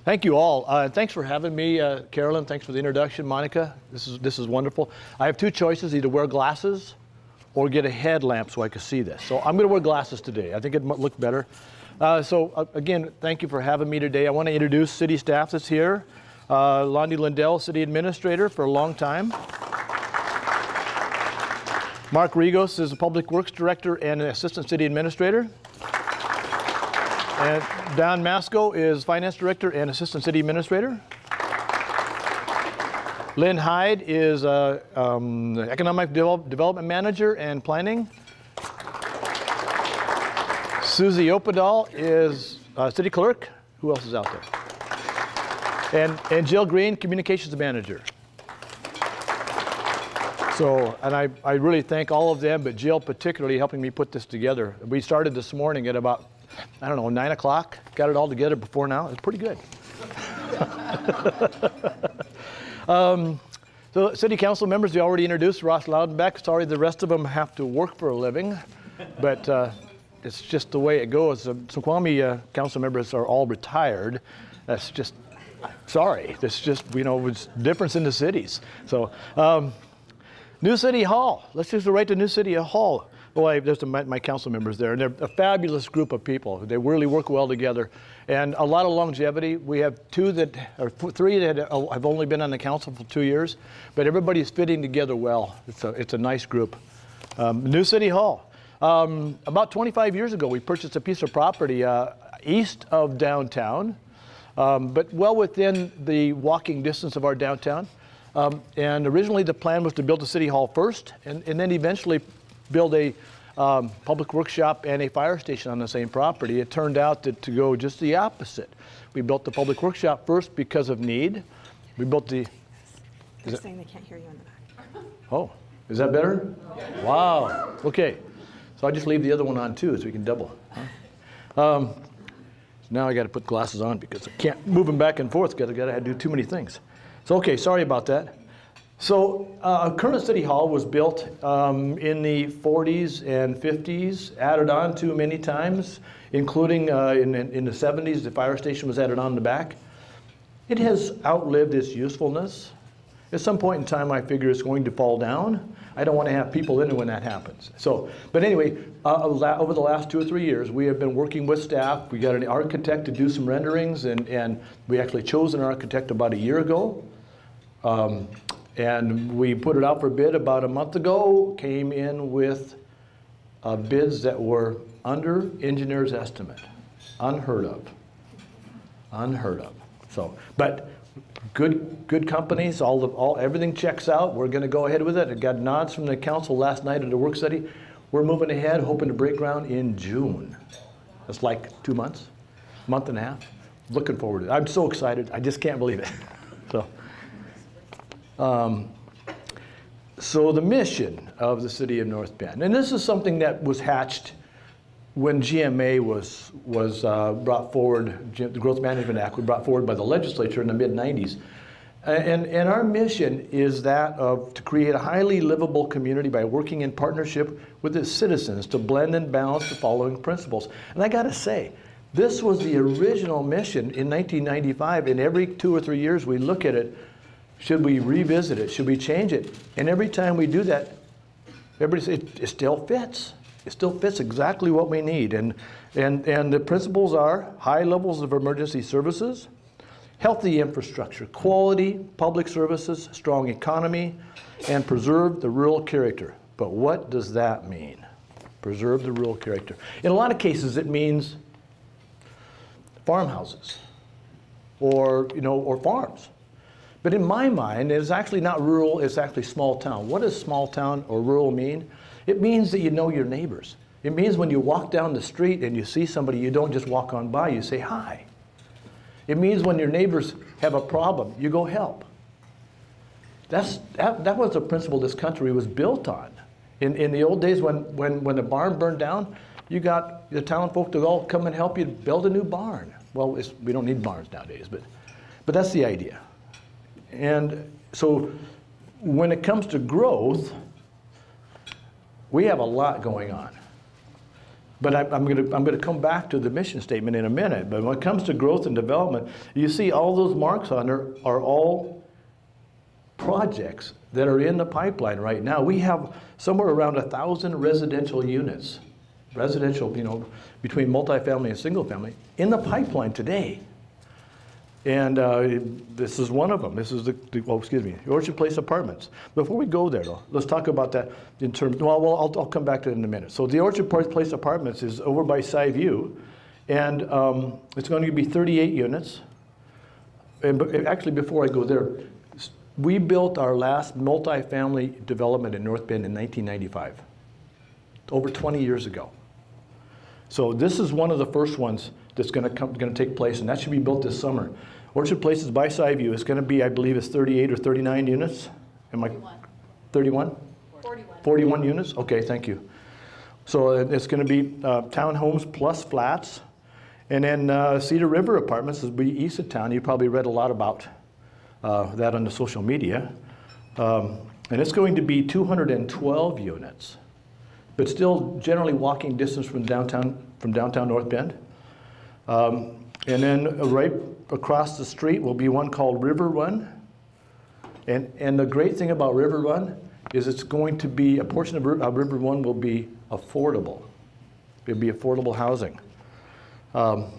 Thank you all. Thanks for having me, Carolyn. Thanks for the introduction, Monica. This is wonderful. I have two choices: either wear glasses or get a headlamp so I can see this. So I'm going to wear glasses today. I think it might look better. Again, thank you for having me today. I want to introduce city staff that's here. Lonnie Lindell, city administrator for a long time. Mark Rigos is a public works director and an assistant city administrator. And Don Masco is finance director and assistant city administrator. Lynn Hyde is economic development manager and planning. Susie Opedal is city clerk. Who else is out there? And Jill Green, communications manager. So, and I really thank all of them, but Jill particularly helping me put this together. We started this morning at about, I don't know, 9 o'clock. Got it all together before now. It's pretty good. So city council members, they already introduced Ross Loudenbeck. Sorry, the rest of them have to work for a living, but it's just the way it goes. Snoqualmie council members are all retired. That's just, sorry. That's just, you know, it's difference in the cities. So, New City Hall. Let's just go right to New City Hall. Boy, there's my council members there, and they're a fabulous group of people. They really work well together, and a lot of longevity. We have three that have only been on the council for 2 years, but everybody's fitting together well. It's a nice group. New City Hall. About 25 years ago, we purchased a piece of property east of downtown, but well within the walking distance of our downtown. And originally the plan was to build a city hall first, and then eventually build a public workshop and a fire station on the same property. It turned out to go just the opposite. We built the public workshop first because of need. We built the... They're saying they can't hear you in the back. Oh, is that better? Wow, okay. So I'll just leave the other one on too so we can double. Huh? Now I got to put glasses on because I can't move them back and forth because I got to do too many things. So okay, sorry about that. So current City Hall was built in the 40s and 50s, added on to many times, including in the 70s, the fire station was added on the back. It has outlived its usefulness. At some point in time, I figure it's going to fall down. I don't want to have people in it when that happens. So, but anyway, over the last 2 or 3 years, we have been working with staff. We got an architect to do some renderings, and we actually chose an architect about a year ago. And we put it out for bid about a month ago, came in with bids that were under engineer's estimate. Unheard of. Unheard of. So, but good companies, everything checks out. We're going to go ahead with it. I got nods from the council last night at the work study. We're moving ahead, hoping to break ground in June. That's like 2 months, month and a half. Looking forward to it. I'm so excited. I just can't believe it. So the mission of the city of North Bend, and this is something that was hatched when GMA was brought forward, the Growth Management Act was brought forward by the legislature in the mid-90s. And our mission is that of to create a highly livable community by working in partnership with its citizens to blend and balance the following principles. And I gotta say, this was the original mission in 1995, and every 2 or 3 years we look at it. Should we revisit it? Should we change it? And every time we do that, everybody says it still fits. It still fits exactly what we need. And the principles are high levels of emergency services, healthy infrastructure, quality public services, strong economy, and preserve the rural character. But what does that mean? Preserve the rural character. In a lot of cases, it means farmhouses or farms. But in my mind, it's actually not rural, it's actually small town. What does small town or rural mean? It means that you know your neighbors. It means when you walk down the street and you see somebody, you don't just walk on by, you say hi. It means when your neighbors have a problem, you go help. That was the principle this country was built on. In the old days when the barn burned down, you got the town folk to all come and help you build a new barn. Well, we don't need barns nowadays, but that's the idea. And so when it comes to growth, we have a lot going on. But I'm going to come back to the mission statement in a minute. But when it comes to growth and development, you see all those marks on there are all projects that are in the pipeline right now. We have somewhere around 1,000 residential units, residential, you know, between multifamily and single family, in the pipeline today. And this is one of them. This is the Orchard Place Apartments. Before we go there, though, let's talk about that in terms, well, I'll come back to it in a minute. So the Orchard Place Apartments is over by Skyview, and it's going to be 38 units. And actually, before I go there, we built our last multifamily development in North Bend in 1995, over 20 years ago. So this is one of the first ones that's going to take place, and that should be built this summer. Orchard Place is by Skyview. It's going to be, I believe, it's 38 or 39 units. Am I 31? 41. 41 units. Okay, thank you. So it's going to be townhomes plus flats, and then Cedar River Apartments will be east of town. You probably read a lot about that on the social media, and it's going to be 212 units, but still generally walking distance from downtown North Bend. And then right across the street will be one called River Run. And the great thing about River Run is it's going to be, a portion of River Run will be affordable. It'll be affordable housing. And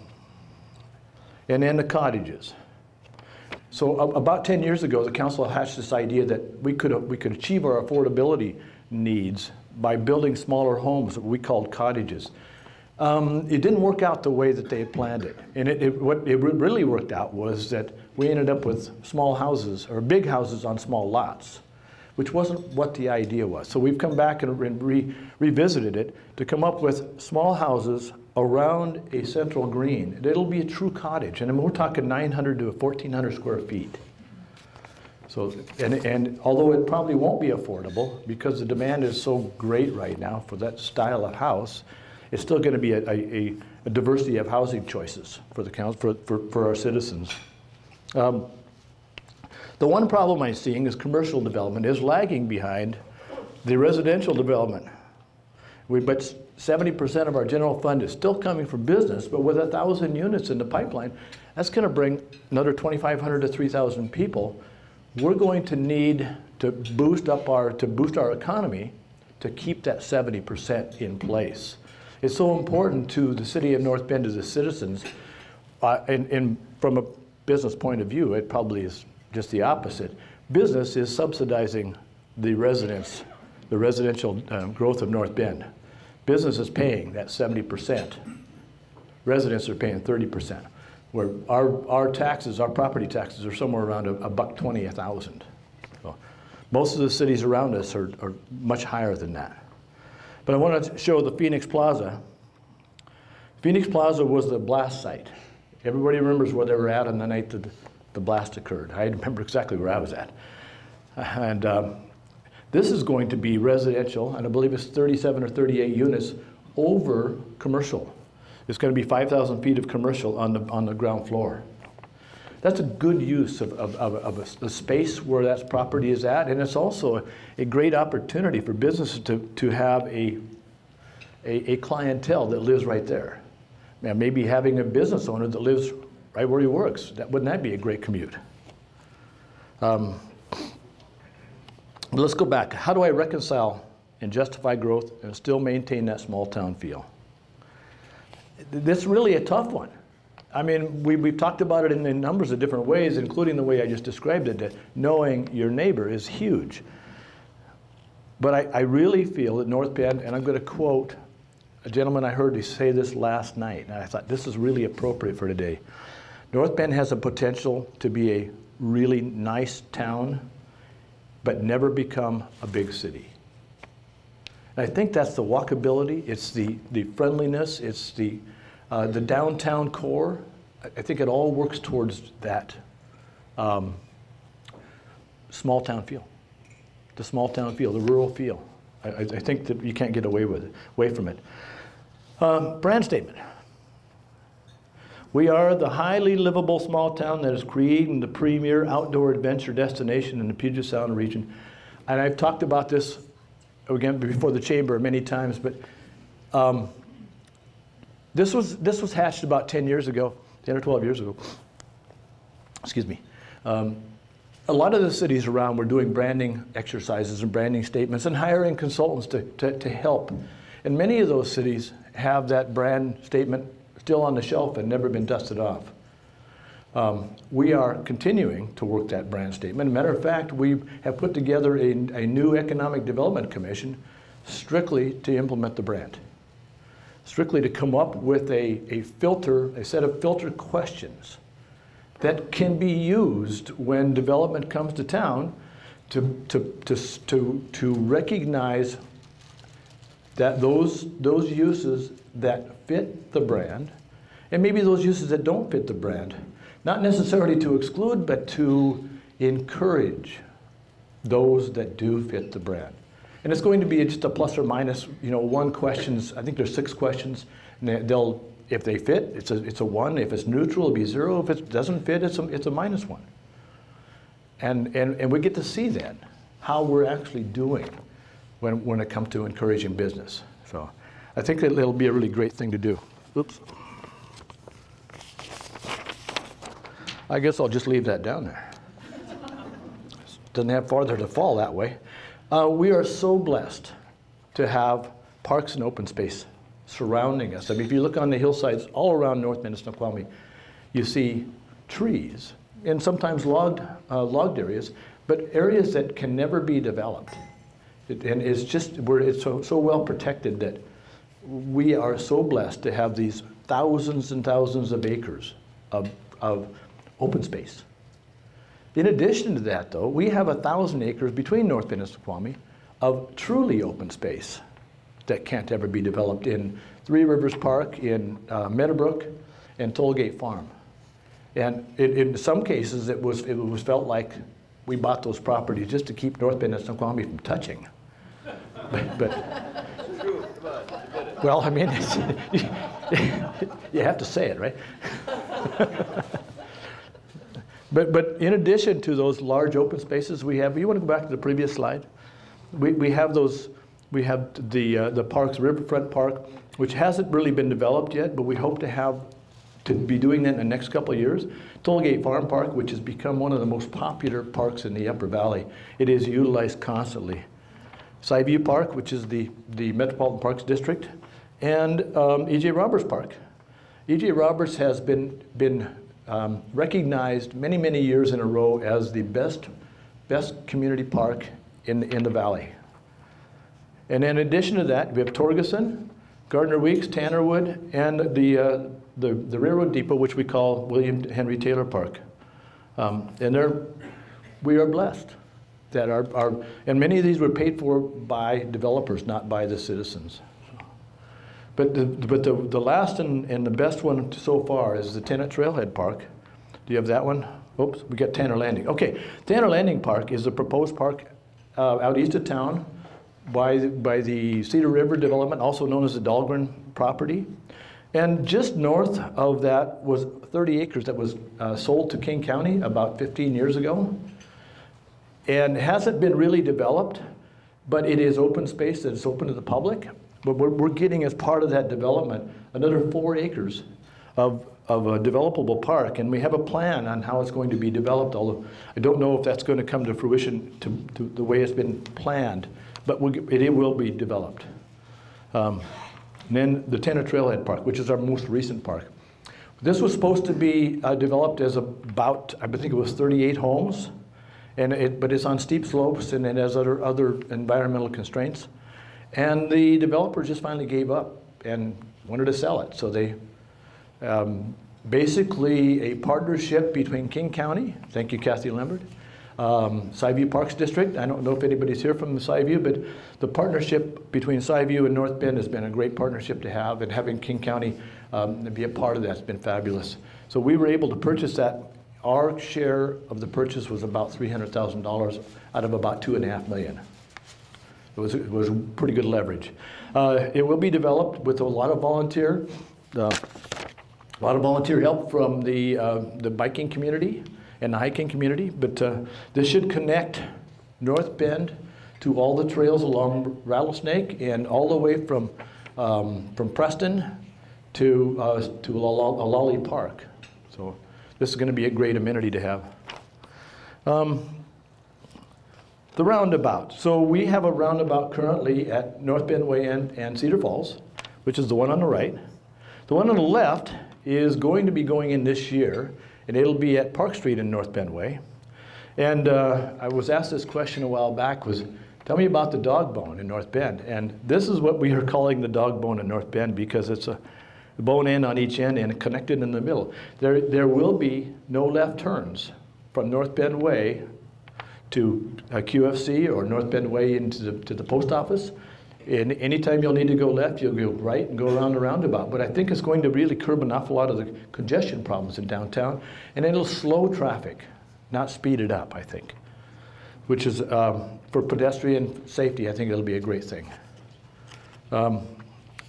then the cottages. So about 10 years ago, the council hatched this idea that we could achieve our affordability needs by building smaller homes that we called cottages. It didn't work out the way that they had planned it. And what it really worked out was that we ended up with small houses, or big houses on small lots, which wasn't what the idea was. So we've come back and revisited it to come up with small houses around a central green. It'll be a true cottage, and we're talking 900 to 1,400 square feet. So, and although it probably won't be affordable because the demand is so great right now for that style of house, it's still going to be a diversity of housing choices for the council, for our citizens. The one problem I'm seeing is commercial development is lagging behind the residential development. But 70% of our general fund is still coming from business, but with 1,000 units in the pipeline, that's going to bring another 2,500 to 3,000 people. We're going to need to boost our economy to keep that 70% in place. It's so important to the city of North Bend, to the citizens, and from a business point of view, it probably is just the opposite. Business is subsidizing the residential growth of North Bend. Business is paying that 70%. Residents are paying 30%. Where our taxes, our property taxes, are somewhere around $120 a thousand. So most of the cities around us are much higher than that. But I want to show the Phoenix Plaza. Phoenix Plaza was the blast site. Everybody remembers where they were at on the night that the blast occurred. I remember exactly where I was at. And this is going to be residential, and I believe it's 37 or 38 units over commercial. It's going to be 5,000 feet of commercial on the ground floor. That's a good use of a space where that property is at, and it's also a great opportunity for businesses to have a clientele that lives right there. Now, maybe having a business owner that lives right where he works, wouldn't that be a great commute? But let's go back. How do I reconcile and justify growth and still maintain that small town feel? That's really a tough one. I mean, we've talked about it in numbers of different ways, including the way I just described it, that knowing your neighbor is huge. But I really feel that North Bend, and I'm going to quote a gentleman I heard say this last night, and I thought this is really appropriate for today. North Bend has a potential to be a really nice town, but never become a big city. And I think that's the walkability, it's the friendliness, it's the downtown core. I think it all works towards that small town feel. The small town feel, the rural feel. I think that you can't get away from it. Brand statement. We are the highly livable small town that is creating the premier outdoor adventure destination in the Puget Sound region. And I've talked about this again before the chamber many times, but This was hatched about 10 years ago, 10 or 12 years ago. Excuse me. A lot of the cities around were doing branding exercises and branding statements and hiring consultants to help. And many of those cities have that brand statement still on the shelf and never been dusted off. We are continuing to work that brand statement. Matter of fact, we have put together a new economic development commission strictly to implement the brand. Strictly to come up with a set of filter questions that can be used when development comes to town to recognize that those uses that fit the brand, and maybe those uses that don't fit the brand, not necessarily to exclude, but to encourage those that do fit the brand. And it's going to be just a plus or minus, one questions. I think there's 6 questions, and if they fit, it's a 1. If it's neutral, it'll be 0. If it doesn't fit, it's a -1. And we get to see then how we're actually doing when it comes to encouraging business. So I think that it'll be a really great thing to do. Oops. I guess I'll just leave that down there. Doesn't have farther to fall that way. We are so blessed to have parks and open space surrounding us. I mean, if you look on the hillsides all around North Bend and Snoqualmie, you see trees and sometimes logged areas, but areas that can never be developed. And it's so well protected that we are so blessed to have these thousands and thousands of acres of open space. In addition to that, though, we have 1,000 acres between North Bend and Snoqualmie of truly open space that can't ever be developed in Three Rivers Park, in Meadowbrook, and Tollgate Farm. And in some cases, it was felt like we bought those properties just to keep North Bend and Snoqualmie from touching. Well, I mean, you have to say it, right? But in addition to those large open spaces we have, you want to go back to the previous slide? We have those. We have the parks, Riverfront Park, which hasn't really been developed yet, but we hope to be doing that in the next couple of years. Tollgate Farm Park, which has become one of the most popular parks in the Upper Valley. It is utilized constantly. Skyview Park, which is the Metropolitan Parks District, and E.J. Roberts Park. E.J. Roberts has been recognized many, many years in a row as the best community park in the valley. And in addition to that, we have Torgeson, Gardner Weeks, Tannerwood, and the Railroad Depot, which we call William Henry Taylor Park. And we are blessed that and many of these were paid for by developers, not by the citizens. But the last and the best one so far is the Tennant Trailhead Park. Do you have that one? Oops, we got Tanner Landing. Okay, Tanner Landing Park is a proposed park out east of town by the Cedar River development, also known as the Dahlgren property. And just north of that was 30 acres that was sold to King County about 15 years ago. And hasn't been really developed, but it is open space that is open to the public. But we're getting, as part of that development, another 4 acres of a developable park, and we have a plan on how it's going to be developed, although I don't know if that's going to come to fruition to the way it's been planned, but it will be developed. And then the Tennant Trailhead Park, which is our most recent park. This was supposed to be developed as about, I think it was 38 homes, but it's on steep slopes and it has other environmental constraints. And the developer just finally gave up and wanted to sell it. So they, basically a partnership between King County, thank you Kathy Lambert, Skyview Parks District. I don't know if anybody's here from Skyview, but the partnership between Skyview and North Bend has been a great partnership to have, and having King County be a part of that has been fabulous. So we were able to purchase that. Our share of the purchase was about $300,000 out of about $2.5 million. It was pretty good leverage. It will be developed with a lot of volunteer help from the biking community and the hiking community. But this should connect North Bend to all the trails along Rattlesnake and all the way from Preston to Lolly Park. So this is going to be a great amenity to have. The roundabout. So we have a roundabout currently at North Bend Way and Cedar Falls, which is the one on the right. The one on the left is going to be going in this year, and it'll be at Park Street in North Bend Way. And I was asked this question a while back, tell me about the dog bone in North Bend. And this is what we are calling the dog bone in North Bend, because it's a bone end on each end and connected in the middle. There will be no left turns from North Bend Way to QFC or North Bend Way into the post office. And anytime you'll need to go left, you'll go right and go around the roundabout. But I think it's going to really curb an awful lot of the congestion problems in downtown, and it'll slow traffic, not speed it up, I think, which is, for pedestrian safety, I think it'll be a great thing. I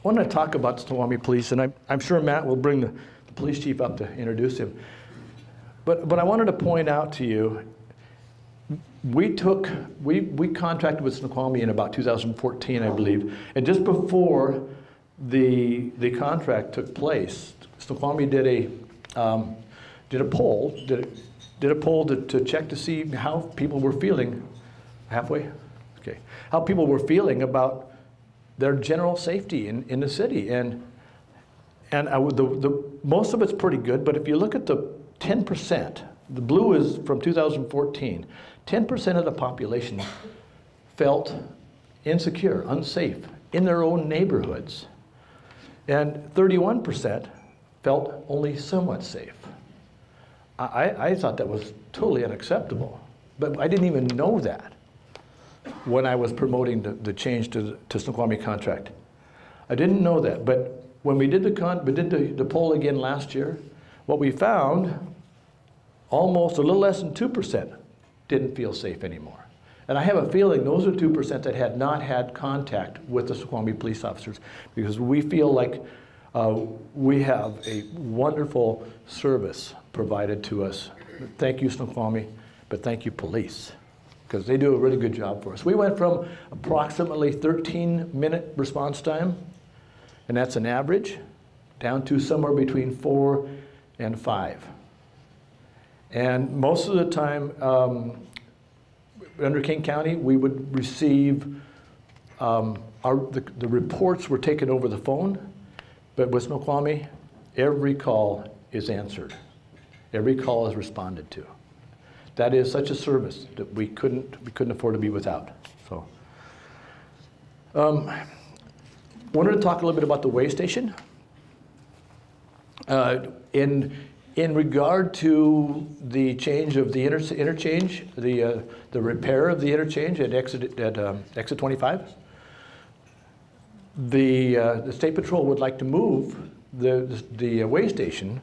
want to talk about Snoqualmie Police, and I'm sure Matt will bring the police chief up to introduce him. But I wanted to point out to you, we contracted with Snoqualmie in about 2014, I believe, and just before the contract took place, Snoqualmie did a poll to check to see how people were feeling. Halfway? Okay. How people were feeling about their general safety in the city, and most of it's pretty good. But if you look at the 10%, the blue is from 2014. 10% of the population felt insecure, unsafe in their own neighborhoods, and 31% felt only somewhat safe. I thought that was totally unacceptable, but I didn't even know that when I was promoting the change to Snoqualmie contract. I didn't know that, but when we did the poll again last year, what we found, almost a little less than 2% didn't feel safe anymore. And I have a feeling those are 2% that had not had contact with the Snoqualmie police officers, because we feel like we have a wonderful service provided to us. Thank you, Snoqualmie, but thank you, police, because they do a really good job for us. We went from approximately 13-minute response time, and that's an average, down to somewhere between 4 and 5. And most of the time, under King County, we would receive, the reports were taken over the phone, but with Snoqualmie, every call is answered. Every call is responded to. That is such a service that we couldn't afford to be without. So, wanted to talk a little bit about the way station. In regard to the change of the interchange, the repair of the interchange at exit 25, the State Patrol would like to move the way station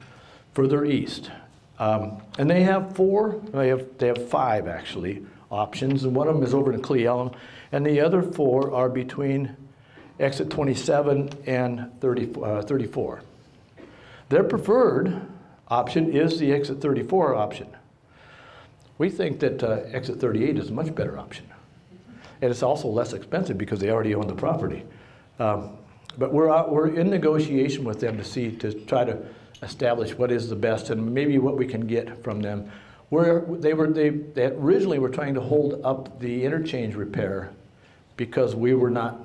further east, and they have five actually options, and one of them is over in Cleelum, and the other 4 are between exit 27 and 34. Their preferred option is the exit 34 option. We think that exit 38 is a much better option. And it's also less expensive because they already own the property. But we're in negotiation with them to try to establish what is the best and maybe what we can get from them. They originally were trying to hold up the interchange repair because we were not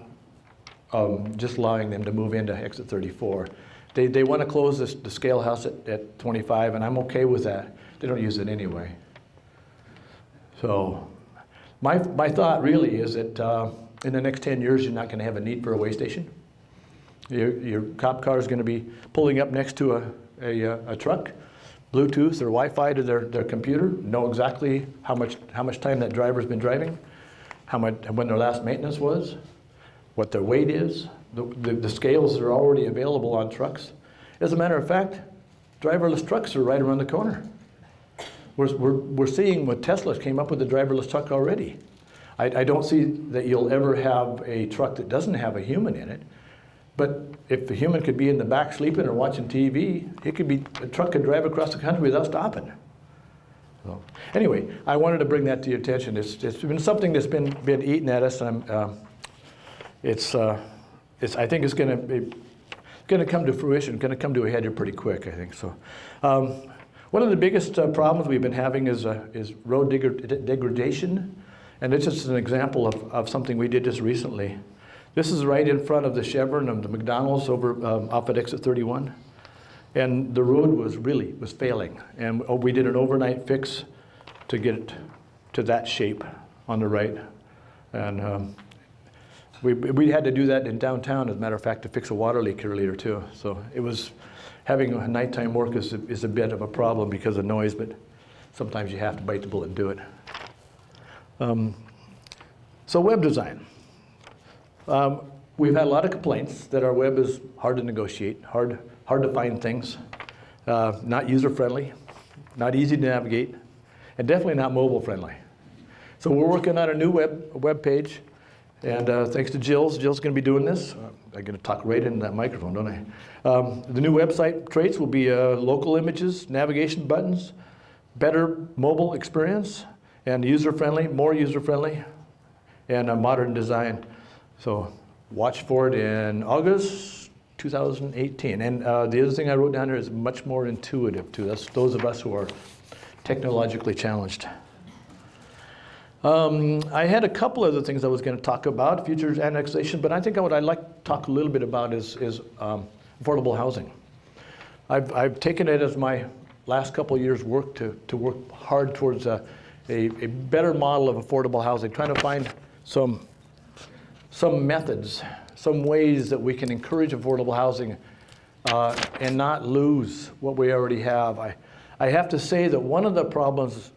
just allowing them to move into exit 34. They want to close the scale house at 25, and I'm okay with that. They don't use it anyway. So my thought really is that in the next 10 years, you're not going to have a need for a way station. Your cop car is going to be pulling up next to a truck, Bluetooth or Wi-Fi to their computer, know exactly how much time that driver's been driving, when their last maintenance was, what their weight is. The scales are already available on trucks. As a matter of fact, driverless trucks are right around the corner. We're seeing what Tesla came up with a driverless truck already. I don't see that you'll ever have a truck that doesn't have a human in it. But if the human could be in the back sleeping or watching TV, a truck could drive across the country without stopping. So, anyway, I wanted to bring that to your attention. It's been something that's been eating at us. And I think it's going to be, going to come to fruition, going to come to a head here pretty quick, I think. So, one of the biggest problems we've been having is road degradation, and it's just an example of something we did just recently. This is right in front of the Chevron of the McDonald's over off at exit 31, and the road was failing, and we did an overnight fix to get it to that shape on the right, and we had to do that in downtown, as a matter of fact, to fix a water leak earlier too. So it was, having a nighttime work is a bit of a problem because of noise, but sometimes you have to bite the bullet and do it. So web design. We've had a lot of complaints that our web is hard to negotiate, hard to find things, not user-friendly, not easy to navigate, and definitely not mobile-friendly. So we're working on a new web page. And thanks to Jill's going to be doing this. I'm going to talk right into that microphone, don't I? The new website traits will be local images, navigation buttons, better mobile experience, and user-friendly, more user-friendly, and a modern design. So watch for it in August 2018. And the other thing I wrote down here is much more intuitive to us, those of us who are technologically challenged. I had a couple other things I was going to talk about, future annexation, but I think what I'd like to talk a little bit about is affordable housing. I've taken it as my last couple of years' work to work hard towards a better model of affordable housing, trying to find some methods, some ways that we can encourage affordable housing and not lose what we already have. I have to say that one of the problems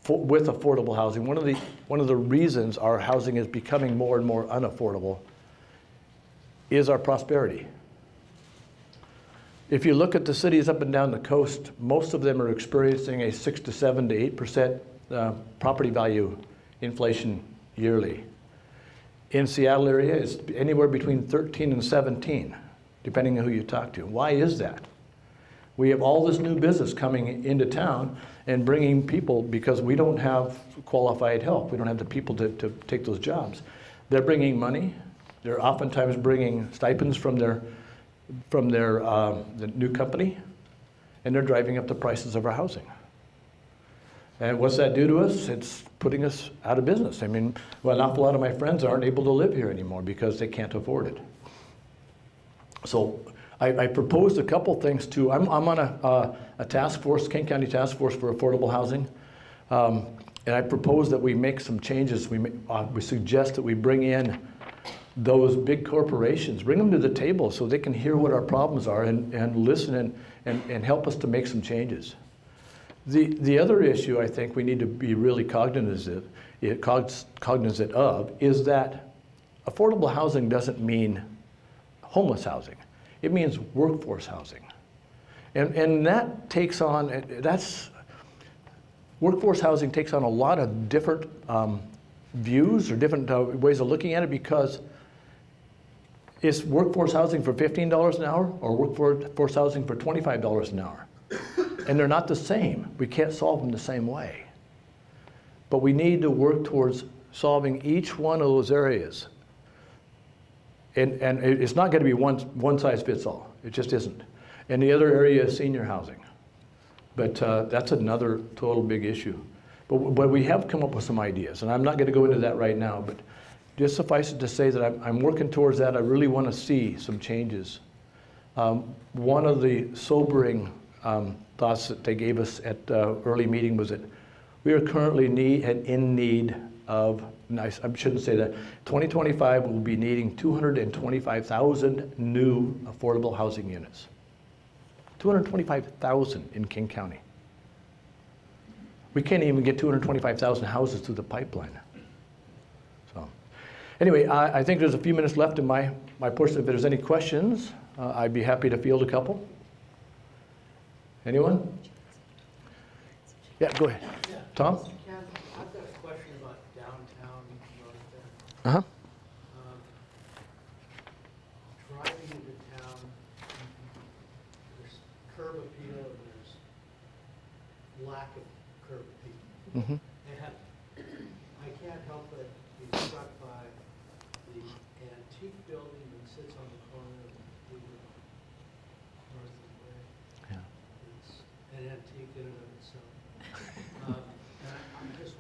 with affordable housing, one of the reasons our housing is becoming more and more unaffordable is our prosperity. If you look at the cities up and down the coast, most of them are experiencing a 6 to 7 to 8% property value inflation yearly. In Seattle area, it's anywhere between 13 and 17, depending on who you talk to. Why is that? We have all this new business coming into town and bringing people, because we don't have qualified help. We don't have the people to take those jobs. They're bringing money. They're oftentimes bringing stipends from the new company, and they're driving up the prices of our housing. And what's that do to us? It's putting us out of business. I mean, well, an awful lot of my friends aren't able to live here anymore because they can't afford it. So I proposed a couple things too. I'm on a task force, Kane County Task Force for Affordable Housing, and I propose that we make some changes. We suggest that we bring in those big corporations, bring them to the table so they can hear what our problems are and listen and help us to make some changes. The other issue I think we need to be really cognizant of is that affordable housing doesn't mean homeless housing. It means workforce housing. And that takes on, workforce housing takes on a lot of different views or different ways of looking at it, because it's workforce housing for $15 an hour or workforce housing for $25 an hour. And they're not the same. We can't solve them the same way. But we need to work towards solving each one of those areas. And it's not going to be one size fits all. It just isn't. And the other area is senior housing. But that's another total big issue. But we have come up with some ideas, and I'm not going to go into that right now, but just suffice it to say that I'm working towards that. I really want to see some changes. One of the sobering thoughts that they gave us at early meeting was that we are currently in need of, I shouldn't say that, 2025 we'll be needing 225,000 new affordable housing units. 225,000 in King County. We can't even get 225,000 houses through the pipeline. So anyway, I think there's a few minutes left in my portion. If there's any questions, I'd be happy to field a couple. Anyone? Yeah, go ahead. Yeah. Tom? Ken, I've got a question about downtown north there. Uh-huh. Driving into town, there's curb appeal, and there's lack of curb appeal. Mm-hmm. And I can't help but be struck by the antique building that sits on the corner of the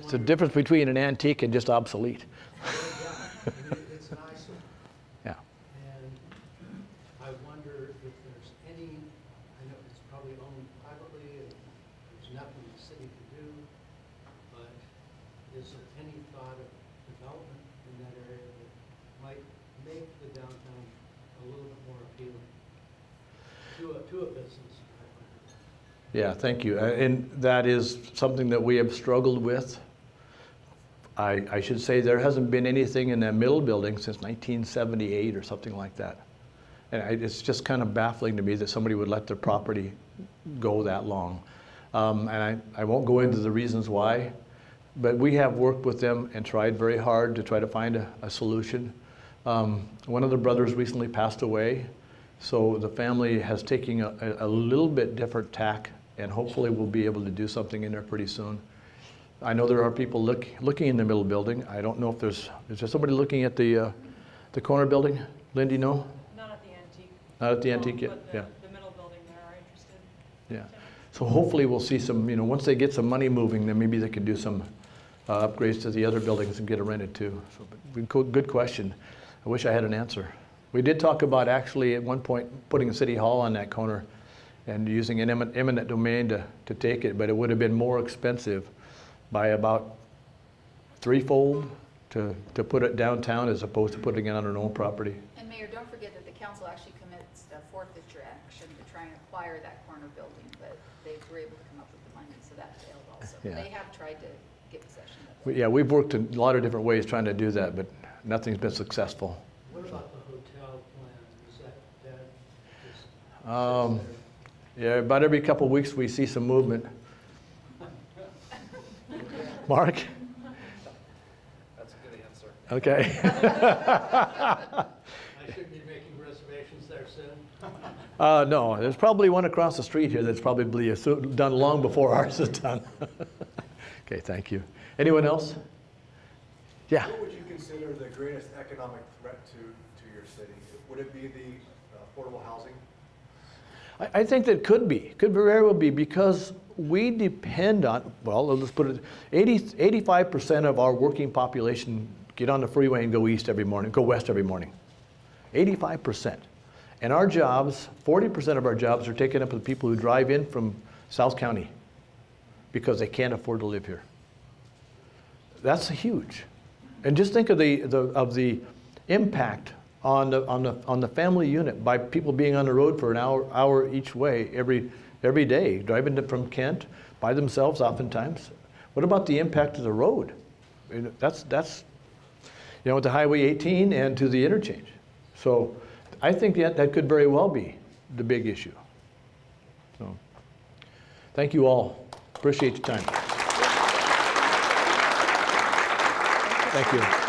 It's the difference between an antique and just obsolete. It's an eyesore. Yeah. And I wonder if there's any, I know it's probably owned privately and there's nothing the city can do, but is there any thought of development in that area that might make the downtown a little bit more appealing to a business? Yeah, thank you. And that is something that we have struggled with. I should say there hasn't been anything in that middle building since 1978 or something like that. And it's just kind of baffling to me that somebody would let their property go that long. And I won't go into the reasons why, but we have worked with them and tried very hard to try to find a solution. One of the brothers recently passed away, so the family has taken a little bit different tack, and hopefully we'll be able to do something in there pretty soon. I know there are people looking in the middle building. I don't know if is there somebody looking at the corner building? Lindy, no? Not at the antique. Not at the antique yet? But the middle building they are interested. Yeah. So hopefully we'll see some, once they get some money moving, then maybe they can do some upgrades to the other buildings and get it rented too. So, good question. I wish I had an answer. We did talk about actually at one point putting a city hall on that corner and using an eminent domain to take it, but it would have been more expensive by about threefold to put it downtown as opposed to putting it on our own property. And Mayor, don't forget that the council actually commits a forfeiture action to try and acquire that corner building, but they were able to come up with the money, so that failed also. Yeah. They have tried to get possession of it. Yeah, we've worked in a lot of different ways trying to do that, but nothing's been successful. What about the hotel plan? Is that just Yeah, about every couple of weeks we see some movement. Mark? That's a good answer. Okay. I should be making reservations there soon. No, there's probably one across the street here that's probably done long before ours is done. Okay, thank you. Anyone else? Yeah. What would you consider the greatest economic threat to your city? Would it be the affordable housing? I think that could very well be, because we depend on, well, let's put it, 85% of our working population get on the freeway and go east every morning, go west every morning. 85%. And our jobs, 40% of our jobs are taken up with people who drive in from South County because they can't afford to live here. That's huge. And just think of the impact on the family unit by people being on the road for an hour each way every day, driving from Kent by themselves oftentimes. What about the impact of the road? That's with the Highway 18 and to the interchange. So I think that could very well be the big issue. So thank you all. Appreciate your time. Thank you.